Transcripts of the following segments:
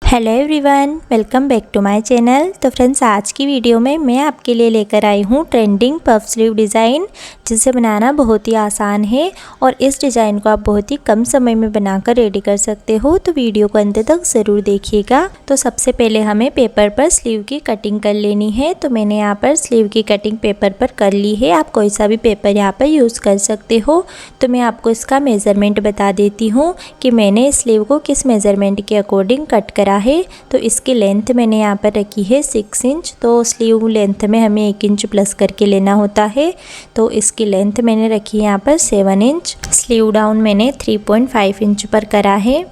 Hello everyone, welcome back to my channel. तो friends, आज की वीडियो में मैं आपके लिए लेकर आई हूँ ट्रेंडिंग पफ स्लीव डिज़ाइन, जिसे बनाना बहुत ही आसान है और इस डिज़ाइन को आप बहुत ही कम समय में बनाकर रेडी कर सकते हो। तो वीडियो को अंत तक ज़रूर देखिएगा। तो सबसे पहले हमें पेपर पर स्लीव की कटिंग कर लेनी है। तो मैंने यहाँ पर स्लीव की कटिंग पेपर पर कर ली है। आप कोई सा भी पेपर यहाँ पर यूज़ कर सकते हो। तो मैं आपको इसका मेज़रमेंट बता देती हूँ कि मैंने स्लीव को किस मेज़रमेंट के अकॉर्डिंग कट करा है। तो इसकी लेंथ मैंने यहाँ पर रखी है 6 इंच। तो स्लीव लेंथ में हमें 1 इंच प्लस करके लेना होता है। तो इसकी लेंथ मैंने रखी है यहाँ पर 7 इंच। स्लीव डाउन मैंने 3.5 इंच पर करा है।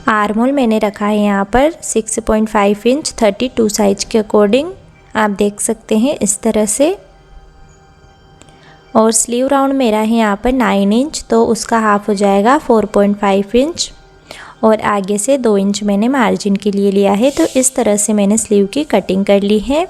आर्म होल मैंने रखा है यहाँ पर 6.5 इंच 32 साइज के अकॉर्डिंग, आप देख सकते हैं इस तरह से। और स्लीव राउंड मेरा है यहाँ पर 9 इंच, तो उसका हाफ हो जाएगा 4.5 इंच। और आगे से 2 इंच मैंने मार्जिन के लिए लिया है। तो इस तरह से मैंने स्लीव की कटिंग कर ली है।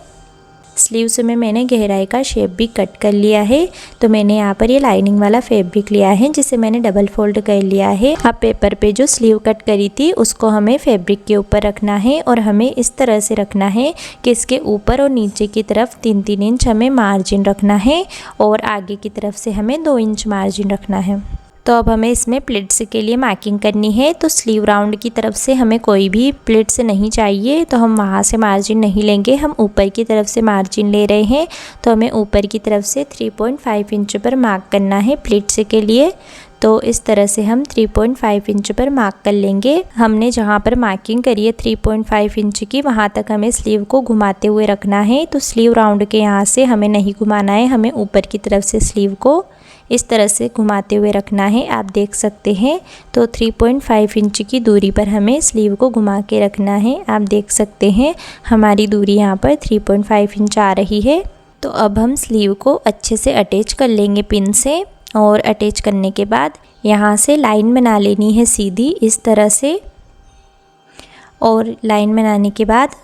स्लीव्स में मैंने गहराई का शेप भी कट कर लिया है। तो मैंने यहाँ पर ये लाइनिंग वाला फैब्रिक लिया है, जिसे मैंने डबल फोल्ड कर लिया है। अब पेपर पे जो स्लीव कट करी थी उसको हमें फैब्रिक के ऊपर रखना है और हमें इस तरह से रखना है कि इसके ऊपर और नीचे की तरफ 3-3 इंच हमें मार्जिन रखना है और आगे की तरफ से हमें 2 इंच मार्जिन रखना है। तो अब हमें इसमें प्लिट्स के लिए मार्किंग करनी है। तो स्लीव राउंड की तरफ से हमें कोई भी प्लिट्स नहीं चाहिए, तो हम वहाँ से मार्जिन नहीं लेंगे, हम ऊपर की तरफ से मार्जिन ले रहे हैं। तो हमें ऊपर की तरफ से 3.5 इंच पर मार्क करना है प्लिट्स के लिए। तो इस तरह से हम 3.5 इंच पर मार्क कर लेंगे। हमने जहाँ पर मार्किंग करी है 3.5 इंच की, वहाँ तक हमें स्लीव को घुमाते हुए रखना है। तो स्लीव राउंड के यहाँ से हमें नहीं घुमाना है, हमें ऊपर की तरफ से स्लीव को इस तरह से घुमाते हुए रखना है, आप देख सकते हैं। तो 3.5 इंच की दूरी पर हमें स्लीव को घुमा के रखना है। आप देख सकते हैं हमारी दूरी यहाँ पर 3.5 इंच आ रही है। तो अब हम स्लीव को अच्छे से अटैच कर लेंगे पिन से। और अटैच करने के बाद यहाँ से लाइन बना लेनी है सीधी इस तरह से। और लाइन बनाने के बाद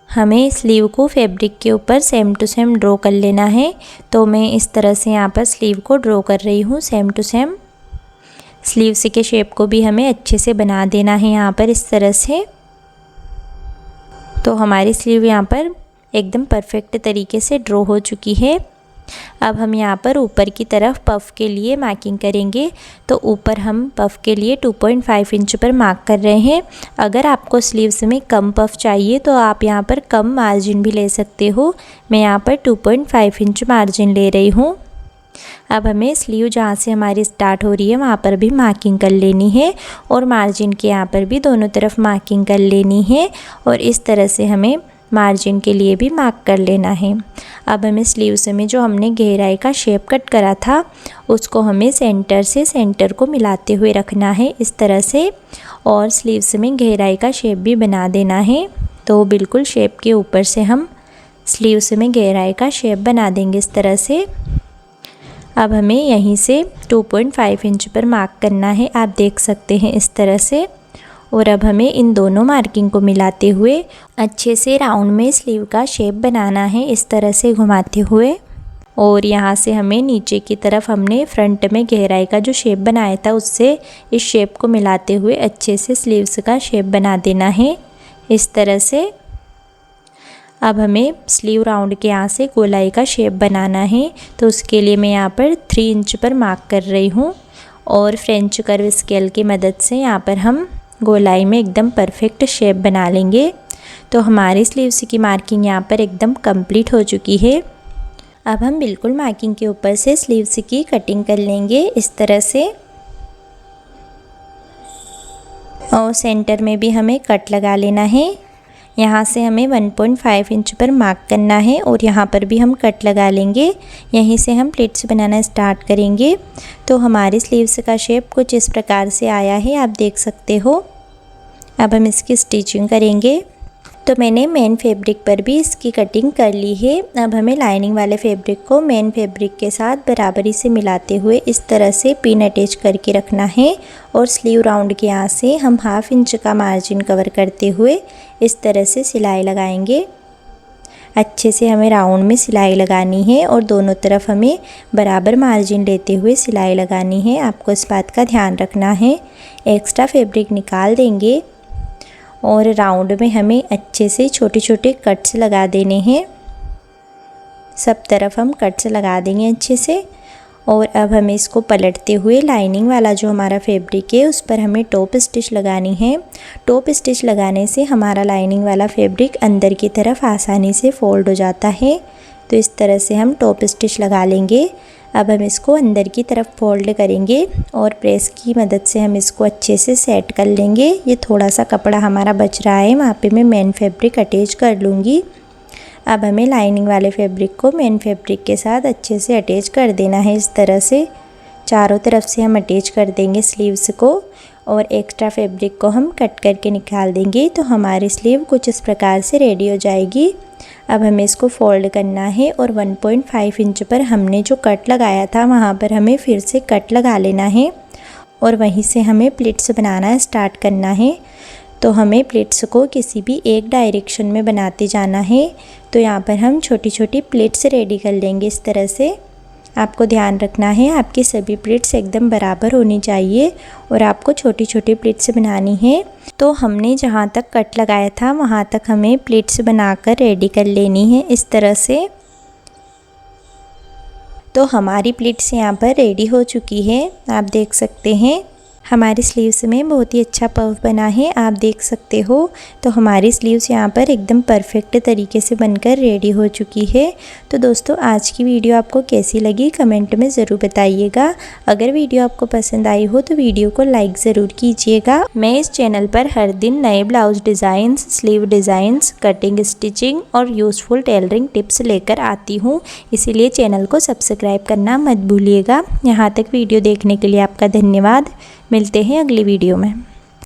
हमें स्लीव को फैब्रिक के ऊपर सेम टू सेम ड्रॉ कर लेना है। तो मैं इस तरह से यहाँ पर स्लीव को ड्रॉ कर रही हूँ सेम टू सेम। स्लीव्स के शेप को भी हमें अच्छे से बना देना है यहाँ पर इस तरह से। तो हमारी स्लीव यहाँ पर एकदम परफेक्ट तरीके से ड्रॉ हो चुकी है। अब हम यहाँ पर ऊपर की तरफ पफ के लिए मार्किंग करेंगे। तो ऊपर हम पफ के लिए 2.5 इंच पर मार्क कर रहे हैं। अगर आपको स्लीव्स में कम पफ चाहिए तो आप यहाँ पर कम मार्जिन भी ले सकते हो। मैं यहाँ पर 2.5 इंच मार्जिन ले रही हूँ। अब हमें स्लीव जहाँ से हमारी स्टार्ट हो रही है वहाँ पर भी मार्किंग कर लेनी है और मार्जिन के यहाँ पर भी दोनों तरफ मार्किंग कर लेनी है। और इस तरह से हमें मार्जिन के लिए भी मार्क कर लेना है। अब हमें स्लीव्स में जो हमने गहराई का शेप कट करा था उसको हमें सेंटर से सेंटर को मिलाते हुए रखना है इस तरह से। और स्लीव्स में गहराई का शेप भी बना देना है। तो बिल्कुल शेप के ऊपर से हम स्लीव्स में गहराई का शेप बना देंगे इस तरह से। अब हमें यहीं से 2.5 इंच पर मार्क करना है, आप देख सकते हैं इस तरह से। और अब हमें इन दोनों मार्किंग को मिलाते हुए अच्छे से राउंड में स्लीव का शेप बनाना है इस तरह से घुमाते हुए। और यहाँ से हमें नीचे की तरफ हमने फ्रंट में गहराई का जो शेप बनाया था उससे इस शेप को मिलाते हुए अच्छे से स्लीव्स का शेप बना देना है इस तरह से। अब हमें स्लीव राउंड के यहाँ से गोलाई का शेप बनाना है। तो उसके लिए मैं यहाँ पर 3 इंच पर मार्क कर रही हूँ और फ्रेंच कर्व स्केल की मदद से यहाँ पर हम गोलाई में एकदम परफेक्ट शेप बना लेंगे। तो हमारी स्लीव्स की मार्किंग यहाँ पर एकदम कंप्लीट हो चुकी है। अब हम बिल्कुल मार्किंग के ऊपर से स्लीव्स की कटिंग कर लेंगे इस तरह से। और सेंटर में भी हमें कट लगा लेना है। यहाँ से हमें 1.5 इंच पर मार्क करना है और यहाँ पर भी हम कट लगा लेंगे। यहीं से हम प्लेट्स बनाना स्टार्ट करेंगे। तो हमारी स्लीव्स का शेप कुछ इस प्रकार से आया है, आप देख सकते हो। अब हम इसकी स्टिचिंग करेंगे। तो मैंने मेन फैब्रिक पर भी इसकी कटिंग कर ली है। अब हमें लाइनिंग वाले फैब्रिक को मेन फैब्रिक के साथ बराबरी से मिलाते हुए इस तरह से पिन अटैच करके रखना है। और स्लीव राउंड के यहाँ से हम 1/2 इंच का मार्जिन कवर करते हुए इस तरह से सिलाई लगाएंगे। अच्छे से हमें राउंड में सिलाई लगानी है और दोनों तरफ हमें बराबर मार्जिन लेते हुए सिलाई लगानी है। आपको इस बात का ध्यान रखना है। एक्स्ट्रा फैब्रिक निकाल देंगे और राउंड में हमें अच्छे से छोटे छोटे कट्स लगा देने हैं। सब तरफ हम कट्स लगा देंगे अच्छे से। और अब हमें इसको पलटते हुए लाइनिंग वाला जो हमारा फैब्रिक है उस पर हमें टॉप स्टिच लगानी है। टॉप स्टिच लगाने से हमारा लाइनिंग वाला फैब्रिक अंदर की तरफ आसानी से फोल्ड हो जाता है। तो इस तरह से हम टॉप स्टिच लगा लेंगे। अब हम इसको अंदर की तरफ फोल्ड करेंगे और प्रेस की मदद से हम इसको अच्छे से सेट कर लेंगे। ये थोड़ा सा कपड़ा हमारा बच रहा है, वहाँ पे मैं मेन फैब्रिक अटैच कर लूँगी। अब हमें लाइनिंग वाले फैब्रिक को मेन फैब्रिक के साथ अच्छे से अटैच कर देना है। इस तरह से चारों तरफ से हम अटैच कर देंगे स्लीव्स को और एक्स्ट्रा फैब्रिक को हम कट करके निकाल देंगे। तो हमारी स्लीव कुछ इस प्रकार से रेडी हो जाएगी। अब हमें इसको फोल्ड करना है और 1.5 इंच पर हमने जो कट लगाया था वहाँ पर हमें फिर से कट लगा लेना है और वहीं से हमें प्लिट्स बनाना स्टार्ट करना है। तो हमें प्लेट्स को किसी भी एक डायरेक्शन में बनाते जाना है। तो यहाँ पर हम छोटी छोटी प्लेट्स रेडी कर लेंगे। इस तरह से आपको ध्यान रखना है, आपकी सभी प्लेट्स एकदम बराबर होनी चाहिए और आपको छोटी छोटी प्लेट्स बनानी है। तो हमने जहाँ तक कट लगाया था वहाँ तक हमें प्लेट्स बनाकर रेडी कर लेनी है इस तरह से। तो हमारी प्लेट्स यहाँ पर रेडी हो चुकी है। आप देख सकते हैं हमारी स्लीव्स में बहुत ही अच्छा पफ बना है, आप देख सकते हो। तो हमारी स्लीव्स यहाँ पर एकदम परफेक्ट तरीके से बनकर रेडी हो चुकी है। तो दोस्तों आज की वीडियो आपको कैसी लगी कमेंट में ज़रूर बताइएगा। अगर वीडियो आपको पसंद आई हो तो वीडियो को लाइक ज़रूर कीजिएगा। मैं इस चैनल पर हर दिन नए blouse designs, sleeve designs, cutting, stitching और यूज़फुल टेलरिंग टिप्स लेकर आती हूँ, इसीलिए चैनल को सब्सक्राइब करना मत भूलिएगा। यहाँ तक वीडियो देखने के लिए आपका धन्यवाद। मिलते हैं अगली वीडियो में।